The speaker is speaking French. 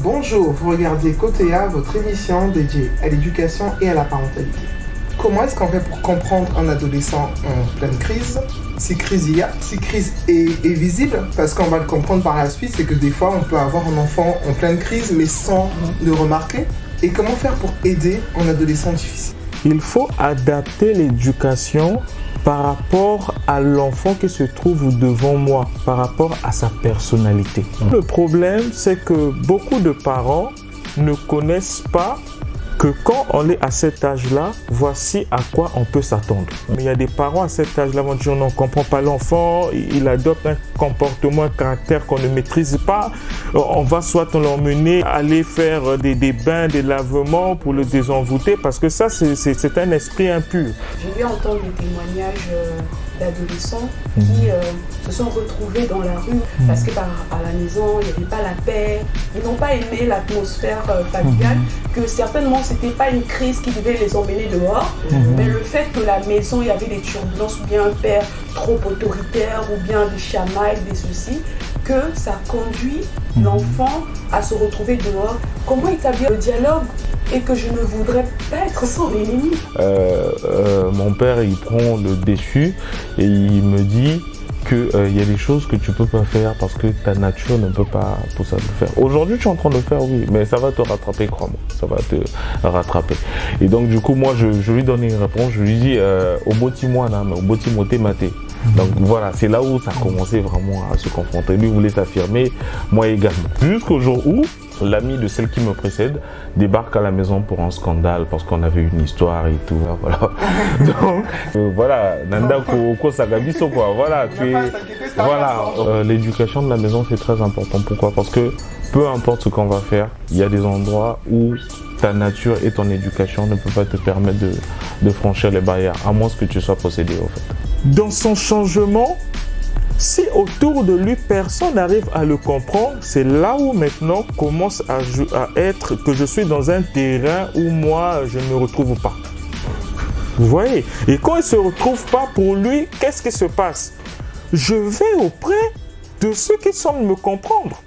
Bonjour, vous regardez Côté A, votre émission dédiée à l'éducation et à la parentalité. Comment est-ce qu'on fait pour comprendre un adolescent en pleine crise? Si crise il y a, si crise est visible, parce qu'on va le comprendre par la suite, c'est que des fois on peut avoir un enfant en pleine crise mais sans le remarquer. Et comment faire pour aider un adolescent difficile? Il faut adapter l'éducation par rapport à l'enfant qui se trouve devant moi, par rapport à sa personnalité. Le problème, c'est que beaucoup de parents ne connaissent pas que quand on est à cet âge-là, voici à quoi on peut s'attendre. Mais il y a des parents à cet âge-là vont dire on ne comprend pas l'enfant, il adopte un comportement, un caractère qu'on ne maîtrise pas. On va soit l'emmener aller faire des bains, des lavements pour le désenvoûter parce que ça, c'est un esprit impur. J'ai vu entendre des témoignages d'adolescents qui se sont retrouvés dans la rue parce que à la maison, il n'y avait pas la paix. Ils n'ont pas aimé l'atmosphère familiale, que certainement, ce n'était pas une crise qui devait les emmener dehors, mais le fait que la maison, il y avait des turbulences ou bien un père trop autoritaire ou bien des chamailles, des ceci, que ça conduit l'enfant à se retrouver dehors. Comment établir le dialogue et que je ne voudrais pas être son ennemi? Mon père, il prend le dessus et il me dit qu'il y a des choses que tu ne peux pas faire parce que ta nature ne peut pas pousser à le faire. Aujourd'hui, tu es en train de le faire, oui, mais ça va te rattraper, crois-moi. Ça va te rattraper. Et donc, du coup, moi, je lui donne une réponse. Je lui dis au boti moi, au boti moté maté. Donc voilà, c'est là où ça a commencé vraiment à se confronter. Lui voulait s'affirmer, moi également. Jusqu'au jour où l'ami de celle qui me précède débarque à la maison pour un scandale parce qu'on avait une histoire et tout. Voilà. Donc voilà, Nanda Koko Sagabiso quoi. Voilà, l'éducation de la maison c'est très important. Pourquoi? Parce que peu importe ce qu'on va faire, il y a des endroits où ta nature et ton éducation ne peuvent pas te permettre de franchir les barrières, à moins que tu sois possédé en fait. Dans son changement, si autour de lui, personne n'arrive à le comprendre, c'est là où maintenant commence à être que je suis dans un terrain où moi, je ne me retrouve pas. Vous voyez? Et quand il ne se retrouve pas pour lui, qu'est-ce qui se passe? Je vais auprès de ceux qui semblent me comprendre.